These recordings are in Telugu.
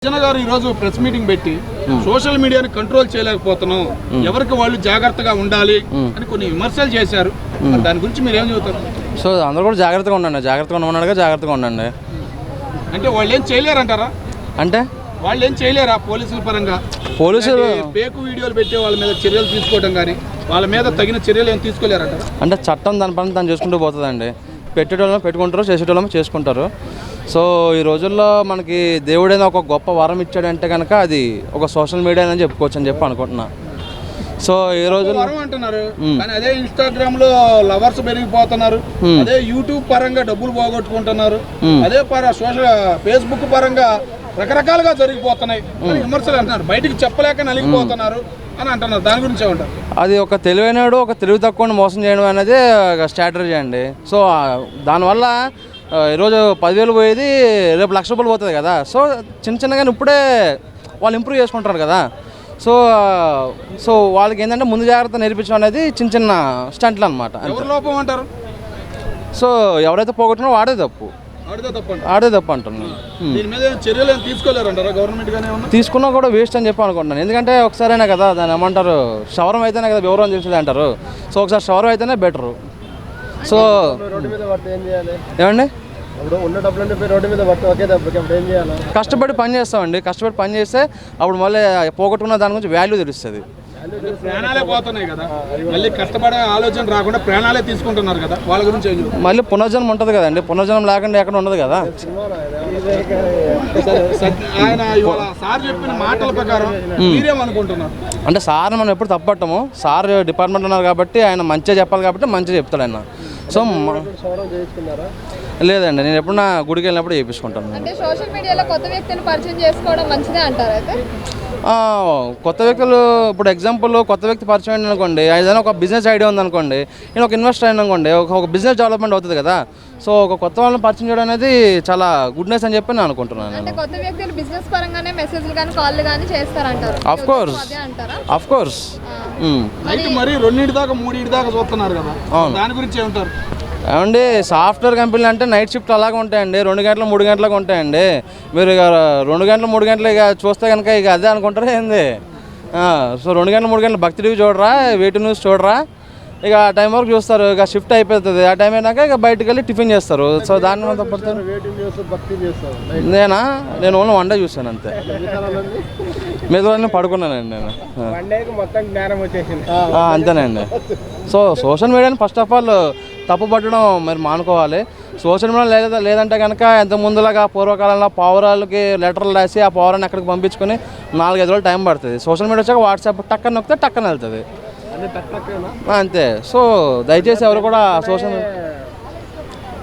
జన గారు ఈ రోజు ప్రెస్ మీటింగ్ పెట్టి సోషల్ మీడియాని కంట్రోల్ చేయలేకపోతున్నాం, ఎవరికి వాళ్ళు జాగ్రత్తగా ఉండాలి అని కొన్ని విమర్శలు చేశారు. దాని గురించి మీరు ఏం చెబుతారు? సో అందరూ కూడా జాగ్రత్తగా ఉండండి, జాగ్రత్తగా ఉండమన్నాడుగా జాగ్రత్తగా ఉండండి. అంటే వాళ్ళు ఏం చేయలేరంటారా? అంటే వాళ్ళు ఏం చేయలేరా పోలీసుల పరంగా? పోలీసులు ఫేక్ వీడియోలు పెట్టే వాళ్ళ మీద చర్యలు తీసుకోవడం కానీ వాళ్ళ మీద తగిన చర్యలు ఏం తీసుకోలేరంటారా? అంటే చట్టం దాని పని తను చేసుకుంటూ పోతుందండి. పెట్టేటోళ్ళని పెట్టుకుంటారు, చేసేటోళ్ళని చేసుకుంటారు. సో ఈ రోజుల్లో మనకి దేవుడైనా ఒక గొప్ప వరం ఇచ్చాడంటే కనుక అది ఒక సోషల్ మీడియా అని చెప్పుకోవచ్చు అని చెప్పి అనుకుంటున్నా. సో ఈ రోజుల్లో అంటున్నారు కానీ అదే ఇన్స్టాగ్రామ్ లో లవర్స్ పెరిగిపోతున్నారు, అదే యూట్యూబ్ పరంగా డబ్బులు పోగొట్టుకుంటున్నారు, అదే సోషల్ ఫేస్బుక్ పరంగా రకరకాలుగా జరిగిపోతున్నాయి విమర్శలు అంటున్నారు. బయటికి చెప్పలేక నలిగిపోతున్నారు అని అంటున్నారు. దాని గురించి ఏమంటారు? అది ఒక తెలివైనడు ఒక తెలివి తక్కువ మోసం చేయడం అనేది స్ట్రాటజీ అండి. సో దానివల్ల ఈరోజు 10,000 పోయేది రేపు ₹1,00,000 పోతుంది కదా. సో చిన్నగానే ఇప్పుడే వాళ్ళు ఇంప్రూవ్ చేసుకుంటారు కదా. సో వాళ్ళకి ఏంటంటే ముందు జాగ్రత్త నేర్పించడం అనేది చిన్న స్టంట్లు అనమాట. లోపం అంటారు. సో ఎవరైతే పోగొట్టినా వాడే తప్పు అంటున్నాను. తీసుకున్నా కూడా వేస్ట్ అని చెప్పి అనుకుంటున్నాను. ఎందుకంటే ఒకసారైనా కదా దాన్ని ఏమంటారు, షవరం అయితేనే కదా వివరం తెలిసేది అంటారు. సో ఒకసారి షవరం అయితేనే బెటరు. సో ఏమండి కష్టపడి పని చేస్తామండి. కష్టపడి పని చేస్తే అప్పుడు మళ్ళీ పోగొట్టుకున్న దాని గురించి వాల్యూ తెలుస్తుంది. ప్రాణాలే పోతున్నాయి కదా, మళ్ళీ కష్టపడే ఆలోచన రాకుండా ప్రాణాలే తీసుకుంటున్నారు కదా, వాళ్ళ గురించి మళ్ళీ పునర్జన్మ ఉంటుంది కదండి. పునర్జన్మ లేకుండా ఎక్కడ ఉండదు కదా. ఆయన సార్ చెప్పిన మాటల ప్రకారం మీరేమనుకుంటున్నారు? అంటే సార్ మనం ఎప్పుడు తప్పట్టము. సార్ డిపార్ట్మెంట్ ఉన్నారు కాబట్టి ఆయన మంచిగా చెప్పాలి కాబట్టి మంచిగా చెప్తాడు ఆయన. సో లేదండి, నేను ఎప్పుడు నా గుడికి వెళ్ళినప్పుడు చేయించుకుంటాను. అంటే సోషల్ మీడియాలో కొత్త వ్యక్తిని పరిచయం చేసుకోవడం మంచిదే అంటారు అయితే? కొత్త వ్యక్తులు ఇప్పుడు ఎగ్జాంపుల్ కొత్త వ్యక్తి పరిచయం అయింది అనుకోండి, ఏదైనా ఒక బిజినెస్ ఐడియా ఉందనుకోండి, నేను ఒక ఇన్వెస్టర్ అయిన అనుకోండి, ఒక బిజినెస్ డెవలప్మెంట్ అవుతుంది కదా. సో ఒక కొత్త వాళ్ళని పరిచయం చేయడం అనేది చాలా గుడ్నెస్ అని చెప్పి నేను అనుకుంటున్నాను. అంటే కొత్త వ్యక్తులు బిజినెస్ పరంగానే మెసేజ్లు కానీ కాల్ కానీ చేస్తారంటారు. ఆఫ్ కోర్స్ మరి 2 దాకా 3 దాకా చూస్తున్నారు కదా, దాని గురించి ఏమంటారు? ఏమండి సాఫ్ట్వేర్ కంపెనీలు అంటే నైట్ షిఫ్ట్ అలాగే ఉంటాయండి. 2 గంటలు 3 గంటలకు ఉంటాయండి. మీరు ఇక 2 గంటలు 3 గంటలు ఇక చూస్తే కనుక ఇక అదే అనుకుంటారా ఏంది? సో 2 గంటలు 3 గంటలు భక్తి టీవీ చూడరా, వేటి న్యూస్ చూడరా, ఇక ఆ టైం వరకు చూస్తారు. ఇక షిఫ్ట్ అయిపోతుంది. ఆ టైం అయినాక ఇక బయటకు వెళ్ళి టిఫిన్ చేస్తారు. సో దాన్ని తప్పడతారు. నేను ఓన్లీ 1 డే చూసాను అంతే. మిగతా పడుకున్నానండి నేను అంతేనండి. సో సోషల్ మీడియాని ఫస్ట్ ఆఫ్ ఆల్ తప్పు పట్టడం మరి మానుకోవాలి. సోషల్ మీడియా లేదంటే కనుక ఎంత ముందులాగా పూర్వకాలంలో పౌరాలకి లెటర్లు రాసి ఆ పౌరాన్ని అక్కడికి పంపించుకొని 4-5 రోజులు టైం పడుతుంది. సోషల్ మీడియా వచ్చాక వాట్సాప్ టక్కన నొక్కితే టక్కన వెళ్తుంది అంతే. సో దయచేసి ఎవరు కూడా సోషల్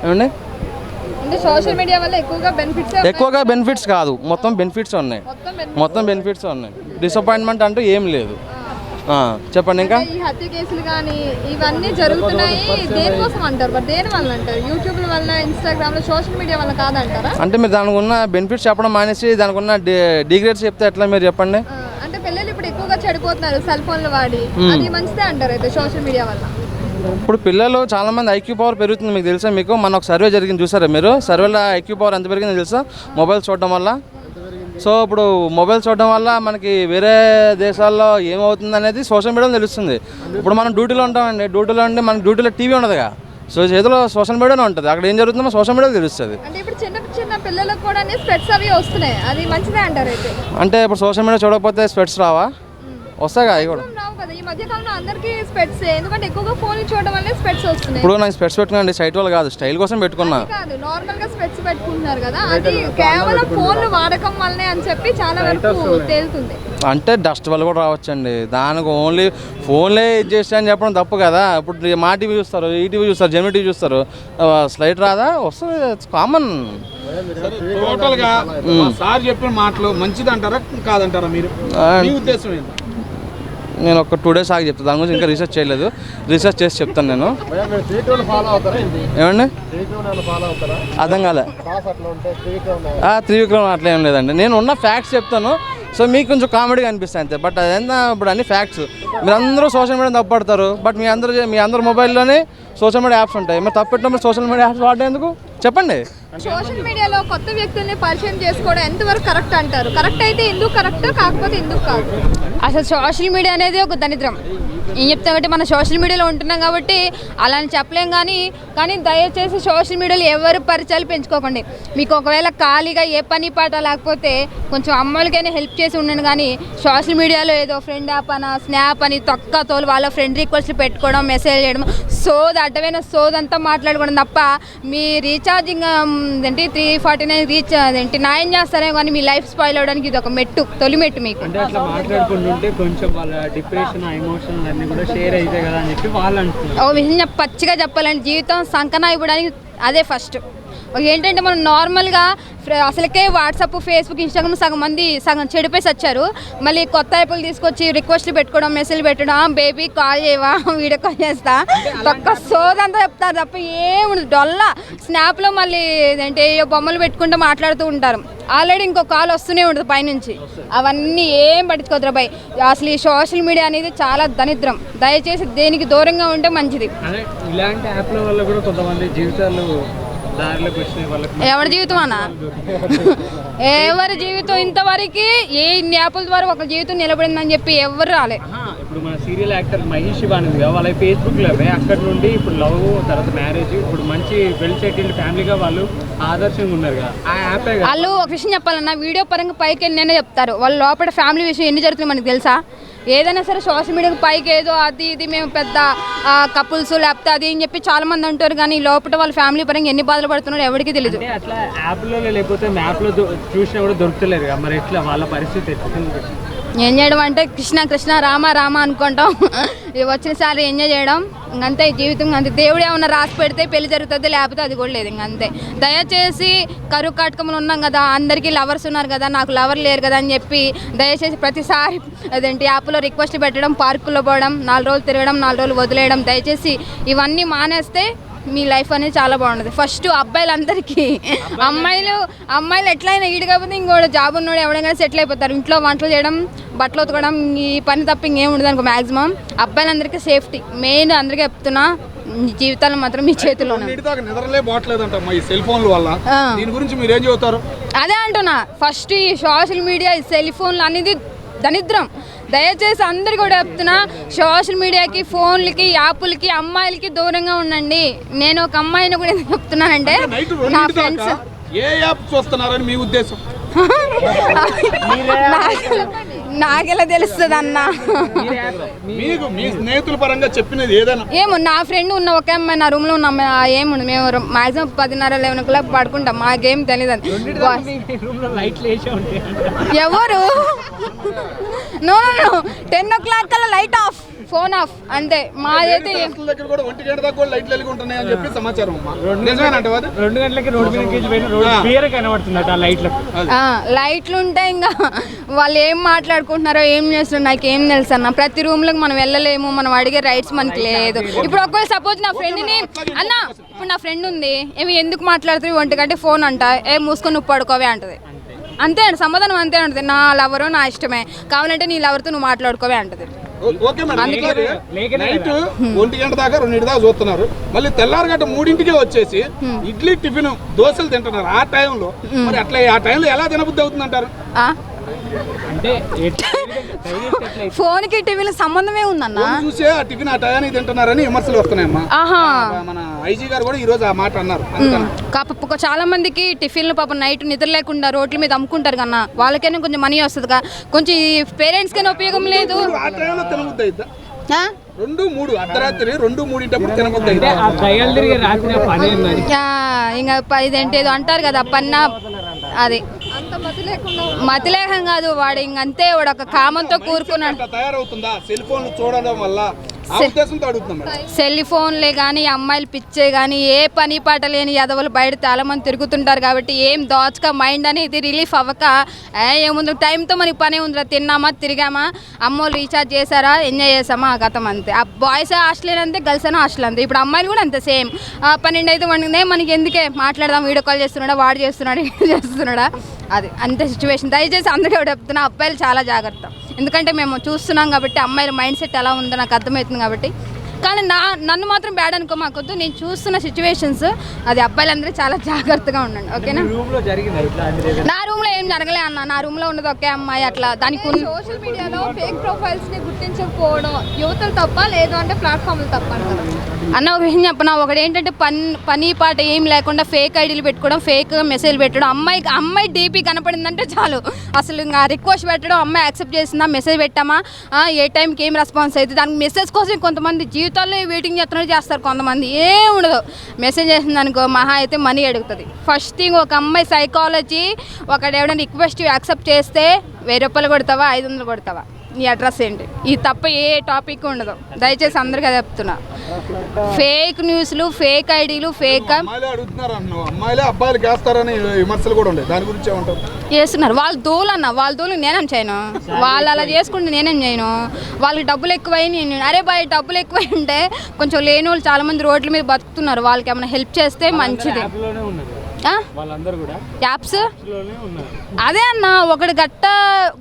ఏమండి సోషల్ మీడియా వల్ల ఎక్కువగా బెనిఫిట్స్ కాదు, మొత్తం బెనిఫిట్స్ ఉన్నాయి. డిసప్పాయింట్మెంట్ అంటూ ఏం లేదు. చెప్పండి. ఇంకా ఈ హత్య కేసులు కానీ ఇవన్నీ జరుగుతున్నాయి దేనికోసం అంటారు? దేని వల్ల అంటారు? యూట్యూబ్ వల్ల, ఇన్స్టాగ్రామ్ లో, సోషల్ మీడియా వల్ల కాదంటారా? అంటే మీరు దానికి ఉన్న బెనిఫిట్స్ చెప్పడం మానేసి దానికి ఉన్న డిగ్రేడ్స్ చెప్తే ఎట్లా మీరు చెప్పండి? అంటే పిల్లలు ఇప్పుడు ఎక్కువగా చెడిపోతున్నారు సెల్ ఫోన్లు వాడి, అది మంచిదే అంటారు అయితే సోషల్ మీడియా వల్ల? ఇప్పుడు పిల్లలు చాలా మంది ఐక్యూ పవర్ పెరుగుతుంది. మీకు తెలుసా? మీకు మన ఒక సర్వే జరిగింది చూసారా మీరు? సర్వేలో ఐక్యూ పవర్ ఎంత పెరిగిందో తెలుసా? మొబైల్ చూడడం వల్ల. సో ఇప్పుడు మొబైల్ చూడడం వల్ల మనకి వేరే దేశాల్లో ఏమవుతుంది అనేది సోషల్ మీడియాలో తెలుస్తుంది. ఇప్పుడు మనం డ్యూటీలో ఉంటామండి, డ్యూటీలో ఉండి మనకి డ్యూటీలో టీవీ ఉండదుగా. సో చేతిలో సోషల్ మీడియానే ఉంటుంది. అక్కడ ఏం జరుగుతుందో సోషల్ మీడియాలో తెలుస్తుంది. అంటే ఇప్పుడు చిన్న పిల్లలకు కూడా స్పెట్స్ అవి వస్తున్నాయి, అది మంచిదే అంటారు అయితే? అంటే ఇప్పుడు సోషల్ మీడియా చూడకపోతే స్పెట్స్ రావా? వస్తాయి అవి కూడా. ఈ మధ్య కాలంలో అందరికీ స్పెట్స్, ఎందుకంటే ఎక్కువగా ఫోన్ చూడడం వల్ల స్పెట్స్ వస్తున్నాయి. ఇప్పుడు నాకు స్పెట్స్ పెట్టుకున్నాను సైట్ వల్ల కాదు, స్టైల్ కోసం పెట్టుకున్నా. కాదు, నార్మల్ గా స్పెట్స్ పెట్టుకుంటున్నారు కదా, అది కేవలం ఫోన్లు వాడకం వల్లనే అని చెప్పి చాలా వరకు తేలుతుంది. అంటే డస్ట్ వల్ల కూడా రావచ్చండి. దానికి ఓన్లీ ఫోన్లే ఇది చేస్తే అని చెప్పడం తప్పు కదా. ఇప్పుడు మా టీవీ చూస్తారు, ఈటీవీ చూస్తారు, జెమిని టీవీ చూస్తారు, స్లైట్ రాదా? వస్తుంది, కామన్. టోటల్ గా సార్ చెప్పిన మాటలు మంచిది అంటారా కాదంటారా? మీరు మీ ఉద్దేశం ఏంటి? నేను ఒక 2 days ఆగి చెప్తాను. దాని గురించి ఇంకా రీసెర్చ్ చేయలేదు, రీసెర్చ్ చేసి చెప్తాను నేను. ఏమండి అర్థం కాలే? త్రివిక్రమ్ అట్లా ఏం లేదండి. నేను ఉన్న ఫ్యాక్ట్స్ చెప్తాను. సో మీకు కొంచెం కామెడీగా అనిపిస్తాయి అంతే. బట్ అదేందా ఇప్పుడు అన్ని ఫ్యాక్ట్స్. మీరందరూ సోషల్ మీడియా తప్పుపడతారు, బట్ మీ అందరు మొబైల్లోనే సోషల్ మీడియా యాప్స్ ఉంటాయి. మరి తప్పెట్టినప్పుడు సోషల్ మీడియా యాప్స్ వాడేందుకు చెప్పండి? సోషల్ మీడియాలో కొత్త వ్యక్తుల్ని పరిచయం చేసుకోవడం ఎంతవరకు కరెక్ట్ అంటారు? కరెక్ట్ అయితే ఎందుకు కరెక్ట్, కాకపోతే ఎందుకు కాదు? అసలు సోషల్ మీడియా అనేది ఒక దరిద్రం. ఏం చెప్తామంటే మనం సోషల్ మీడియాలో ఉంటున్నాం కాబట్టి అలా అని చెప్పలేం. కానీ దయచేసి సోషల్ మీడియాలో ఎవరు పరిచయాలు పెంచుకోకండి. మీకు ఒకవేళ ఖాళీగా ఏ పని పాట లేకపోతే కొంచెం అమ్మాయిలకైనా హెల్ప్ చేసి ఉండండి. కానీ సోషల్ మీడియాలో ఏదో ఫ్రెండ్ యాప్ అని, స్నాప్ అని, తొక్క తోలు వాళ్ళ ఫ్రెండ్ రిక్వెస్ట్లు పెట్టుకోవడం, మెసేజ్ చేయడం, అడ్డమైన సోదంతా మాట్లాడుకోవడం తప్ప మీ రీఛార్జింగ్ ఏంటి 349 రీచ్ అదేంటి 9 చేస్తారే కానీ మీ లైఫ్ స్పాయిల్ అవ్వడానికి ఇది ఒక తొలి మెట్టు మీకు. అంటే అట్లా మాట్లాడుకుంటుంటే కొంచెం వాళ్ళ డిప్రెషన్, ఎమోషన్ అన్ని కూడా షేర్ అయితే కదా అని చెప్పి వాళ్ళు అంటున్నారు. ఒక విషయం పచ్చిగా చెప్పాలంటే జీవితం సంకనా ఇవ్వడానికి అదే ఫస్ట్. ఏంటంటే మనం నార్మల్గా అసలుకే వాట్సాప్, ఫేస్బుక్, ఇన్స్టాగ్రామ్ సగం చెడిపోయి వచ్చారు. మళ్ళీ కొత్త యాప్లు తీసుకొచ్చి రిక్వెస్ట్లు పెట్టుకోవడం, మెసేజ్ పెట్టడం, బేబీ కాల్ చేయవా, వీడియో కాల్ చేస్తా, ఒక్క సోదంతా చెప్తారు తప్ప ఏముండదు. డొల్లా స్నాప్లో మళ్ళీ ఏంటంటే బొమ్మలు పెట్టుకుంటూ మాట్లాడుతూ ఉంటారు. ఆల్రెడీ ఇంకో కాల్ వస్తూనే ఉంటుంది పైనుంచి. అవన్నీ ఏం పట్టించుకోద్రా బాయ్. అసలు ఈ సోషల్ మీడియా అనేది చాలా దరిద్రం. దయచేసి దేనికి దూరంగా ఉంటే మంచిది. అదే ఇలాంటి యాప్ల వల్ల కూడా కొంతమంది జీవితాలు దారిలోకి వచ్చినాయి. వాళ్ళకి ఎవరి జీవితం అన్నా, ఎవరి జీవితం ఇంతవరకు ఏ యాప్ల ద్వారా ఒక జీవితం నిలబడిందని చెప్పి ఎవరు రాలే. ఇప్పుడు మన సీరియల్ యాక్టర్ మహేష్ బానింది కదా, వాళ్ళ ఫేస్బుక్లో అక్కడ నుండి ఇప్పుడు లవ్, తర్వాత మ్యారేజ్, ఇప్పుడు మంచి వెల్ సెటిల్డ్ ఫ్యామిలీగా వాళ్ళు ఆదర్శంగా ఉన్నారు కదా. ఆ యాప్ వాళ్ళు ఒక విషయం చెప్పాలన్నా వీడియో పరంగా పైకి వెళ్ళినే చెప్తారు. వాళ్ళు లోపల ఫ్యామిలీ విషయం ఎన్ని జరుగుతుంది మనకు తెలుసా? ఏదైనా సరే సోషల్ మీడియాకి పైకి ఏదో అది ఇది మేము పెద్ద కపుల్స్ లేకపోతే అది అని చెప్పి చాలా మంది అంటారు. కానీ లోపల వాళ్ళ ఫ్యామిలీ పరంగా ఎన్ని బాధలు పడుతున్నారో ఎవరికి తెలియదు. అట్లా యాప్లో లేకపోతే మ్యాప్లో చూసినా కూడా దొరుకుతలేదు కదా, మరి ఎట్లా వాళ్ళ పరిస్థితి ఎట్లా? ఏం చేయడం అంటే కృష్ణ కృష్ణ రామ రామ అనుకుంటాం. వచ్చినసారి ఎంజాయ్ చేయడం ఇంకంతే. జీవితం అంతే. దేవుడు ఏమన్నా రాసి పెడితే పెళ్లి జరుగుతుంది, లేకపోతే అది కూడా లేదు ఇంకంతే. దయచేసి కరువు కాటకములు ఉన్నాం కదా, అందరికీ లవర్స్ ఉన్నారు కదా, నాకు లవర్ లేరు కదా అని చెప్పి దయచేసి ప్రతిసారి అదేంటి యాప్లో రిక్వెస్ట్ పెట్టడం, పార్కుల్లో పోవడం, 4 రోజులు తిరగడం, 4 రోజులు వదిలేయడం, దయచేసి ఇవన్నీ మానేస్తే మీ లైఫ్ అనేది చాలా బాగుంటుంది. ఫస్ట్ అబ్బాయిలందరికీ అమ్మాయిలు ఎట్లయినా ఈడు కాకపోతే ఇంకోటి జాబ్ ఉన్నాడు ఎవడైనా సెటిల్ అయిపోతారు. ఇంట్లో వంటలు చేయడం, బట్టలు ఉతకడం, ఈ పని తప్ప ఇంకేం ఉండదు అనుకో. మ్యాక్సిమం అబ్బాయిలందరికీ సేఫ్టీ మెయిన్. అందరికీ చెప్తున్నా, జీవితాలు మాత్రం మీ చేతిలో. నిద్రలే బాట్లేదంట ఈ సెల్ ఫోన్ల వల్ల. దీని గురించి మీరు ఏం చెబుతారు? అదే అంటున్నా, ఫస్ట్ ఈ సోషల్ మీడియా, ఈ సెల్ ఫోన్లు అనేది దరిద్రం. దయచేసి అందరు కూడా చెప్తున్నా, సోషల్ మీడియాకి, ఫోన్లకి, యాప్లకి, అమ్మాయిలకి దూరంగా ఉండండి. నేను ఒక అమ్మాయిని కూడా ఎందుకు చెప్తున్నానంటే నా ఫ్రెండ్స్ ఏ యాప్ చూస్తున్నారని మీ ఉద్దేశం? నాకెలా తెలుస్తుంది అన్న? మీకు మీ స్నేహితుల పరంగా చెప్పినది ఏదైనా? ఏమో నా ఫ్రెండ్ ఉన్న ఒక అమ్మాయి నా రూమ్లో ఉన్న అమ్మాయి ఏముంది, మేము మాక్సిమం 10:30-11 పడుకుంటాం. మాకేం తెలియదు. ఎవరు? నో 10 o'clock కల్లా లైట్ ఆఫ్, ఫోన్ ఆఫ్ అంతే. మా అయితే దగ్గర కూడా 1 గంట దాకా కూడా లైట్లు వెలుగుంటున్నాయి అని చెప్పి సమాచారం. నిజమేనంటే 2 గంటలకి రోడ్డు మీద క్లియర్ కనబడుతుంది ఆ లైట్లు ఉంటాయి. ఇంకా వాళ్ళు ఏం మాట్లాడుకుంటున్నారో ఏం చేస్తున్నారు నాకేం తెలుసు అన్న. ప్రతి రూమ్లోకి మనం వెళ్ళలేము, మనం అడిగే రైట్స్ మనకి లేదు. ఇప్పుడు ఒకవేళ సపోజ్ నా ఫ్రెండ్ని అన్న, ఇప్పుడు నా ఫ్రెండ్ ఉంది, ఏమి ఎందుకు మాట్లాడుతుంది 1 గంట ఫోన్ అంట, ఏం మూసుకొని నువ్వు పడుకోవే అంటది. అంతే అండి, సమాధానం అంతే ఉంటుంది. నా లవరు నా ఇష్టమే, కావాలంటే నీ లవర్తో నువ్వు మాట్లాడుకోవే అంటది. Okay madam. నైట్ 1 గంట దాకా 2 దాకా చూస్తున్నారు, మళ్ళీ తెల్లారగట్ట 3ంటికే వచ్చేసి ఇడ్లీ, టిఫిన్, దోశలు తింటున్నారు. ఆ టైంలో మరి అట్లా ఆ టైంలో ఎలా తినబుద్ధి అవుతుంది అంటారు? అంటే ఫోన్ కి టీవీలో సంబంధమే ఉందన్న. చూసే ఆ టిఫిన్ ఆ టయానికి తింటున్నారని విమర్శలు వస్తున్నాయమ్మా. మన ఐజీ గారు కూడా ఈ రోజు ఆ మాట అన్నారు. చాలా మందికి టిఫిన్లు పాపం నైట్ నిద్ర లేకుండా రోడ్ల మీద అమ్ముకుంటారు కన్నా, వాళ్ళకైనా కొంచెం మనీ వస్తుంది కదా, కొంచెం పేరెంట్స్ కైనా ఉపయోగం లేదు. ఆ టైంలో తినబుద్ధి అవుతా 2-3 అర్ధరాత్రి 2-3 తినబుద్ధి అయితే ఇంకా ఇదేంటి ఏదో అంటారు కదా పన్నా, అది మతి లేఖం కాదు. వాడు ఇంకంతే, వాడు ఒక కామంతో కూరుకున్నాడు. తయారవుతుందా సెల్ ఫోన్ చూడడం వల్ల? సెల్ ఫోన్లే కానీ, అమ్మాయిలు పిచ్చే కానీ, ఏ పని పాట లేని ఎదవలు బయట చాలా మంది తిరుగుతుంటారు. కాబట్టి ఏం దోచక మైండ్ అనేది రిలీఫ్ అవ్వక ఏముంది, టైంతో మనకి పనే ఉందిరా, తిన్నామా, తిరిగామా, అమ్మోళ్ళు రీఛార్జ్ చేశారా, ఎంజాయ్ చేసామా, ఆ గతం అంతే. ఆ బాయ్స్ హాస్టల్ అంతే, గర్ల్స్ అయినా హాస్టల్ అంతే. ఇప్పుడు అమ్మాయిలు కూడా అంతే సేమ్. 12 అయితే మనకి ఎందుకే మాట్లాడదాం, వీడియో కాల్ చేస్తున్నాడా, వాడు చేస్తున్నాడు, వీడు చేస్తున్నాడా, అది అంతే సిచ్యువేషన్. దయచేసి అందరికీ చెప్తున్నా, అబ్బాయిలు చాలా జాగ్రత్త. ఎందుకంటే మేము చూస్తున్నాం కాబట్టి అమ్మాయిల మైండ్ సెట్ ఎలా ఉందో నాకు అర్థమవుతుంది కాబట్టి. కానీ నన్ను మాత్రం బ్యాడ్ అనుకో మాకొద్దు. నేను చూస్తున్న సిచ్యువేషన్స్ అది అబ్బాయిలందరూ చాలా జాగ్రత్తగా ఉండండి, ఓకేనా? రూమ్ లో జరిగింది ఇట్లాంటిది? నా రూమ్లో ఏం జరగలే అన్న. నా రూమ్లో ఉన్నది ఒకే అమ్మాయి. అట్లా దానికి సోషల్ మీడియాలో ఫేక్ ప్రొఫైల్స్ ని గుర్తించకపోవడం యువతలు తప్ప, లేదు అంటే ప్లాట్ఫామ్లు తప్ప అంటారు? అన్న ఒక విషయం చెప్పనా, ఒకటి ఏంటంటే పని పాట ఏం లేకుండా ఫేక్ ఐడీలు పెట్టుకోవడం, ఫేక్ మెసేజ్ పెట్టడం. అమ్మాయి డీపీ కనపడిందంటే చాలు అసలు ఇంకా రిక్వెస్ట్ పెట్టడం, అమ్మాయి యాక్సెప్ట్ చేసిందా, మెసేజ్ పెట్టామా, ఏ టైంకి ఏం రెస్పాన్స్ అవుతుంది, దానికి మెసేజ్ కోసం కొంతమంది జీవితాల్లో వెయిటింగ్ చేస్తారు, కొంతమంది ఏం ఉండదు. మెసేజ్ చేసింది అనుకో మహా అయితే మనీ అడుగుతుంది. ఫస్ట్ థింగ్ ఒక అమ్మాయి సైకాలజీ, ఒకడేమైనా రిక్వెస్ట్ యాక్సెప్ట్ చేస్తే 1000 రూపాయలు కొడతావా, 500 కొడతావా, నీ అడ్రస్ ఏంటి, ఇది తప్ప ఏ టాపిక్ ఉండదు. దయచేసి అందరికీ అదే చెప్తున్నా. ఫేక్ న్యూస్లు, ఫేక్ ఐడీలు, ఫేక్ అమ్మాయిలే అడుగుతున్నారు అంటున్నావు, అమ్మాయిలే అబ్బాయిలు వేస్తారని విమర్శలు కూడా ఉన్నాయి, దాని గురించి ఏమంటారు? చేస్తున్నారు. వాళ్ళ దోలు నేనేం చేయను, వాళ్ళు అలా చేసుకుంటే నేనేం చేయను. వాళ్ళకి డబ్బులు ఎక్కువై నేను అరే బాయ్ డబ్బులు ఎక్కువై ఉంటే కొంచెం లేని వాళ్ళు చాలా మంది రోడ్ల మీద బతుకుతున్నారు, వాళ్ళకి ఏమైనా హెల్ప్ చేస్తే మంచిది. లోనే ఉన్నారు వాళ్ళందరూ కూడా, యాప్స్ లోనే ఉన్నారు. అదే అన్న, ఒకటి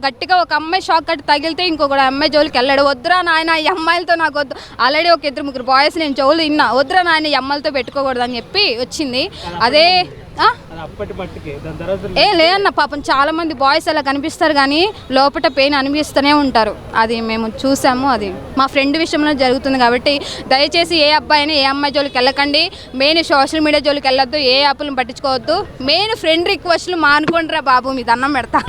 గట్టిగా ఒక అమ్మాయి షాక్ కట్టి తగిలితే ఇంకొకటి అమ్మాయి జోలికి వెళ్ళాడు. వద్దురా నాయన ఈ అమ్మాయిలతో నాకు వద్దు. ఆల్రెడీ ఒక 2-3 బాయ్స్ నేను చెవులు విన్నా, వద్దురా నాయన ఈ అమ్మాయిలతో పెట్టుకోకూడదు అని చెప్పి వచ్చింది. అదే అప్పటి మట్టుకే దాని తర్వాత లేదన్న, పాపం చాలా మంది బాయ్స్ అలా కనిపిస్తారు కానీ లోపల పెయిన్ అనిపిస్తూనే ఉంటారు. అది మేము చూసాము, అది మా ఫ్రెండ్ విషయంలో జరుగుతుంది. కాబట్టి దయచేసి ఏ అబ్బాయి అయినా ఏ అమ్మాయి జోలికి వెళ్ళకండి. మెయిన్ సోషల్ మీడియా జోలికి వెళ్ళొద్దు, ఏ యాప్లను పట్టించుకోవద్దు. మెయిన్ ఫ్రెండ్ రిక్వెస్ట్లు మానుకోండిరా బాబు, మీ దండం పెడతా.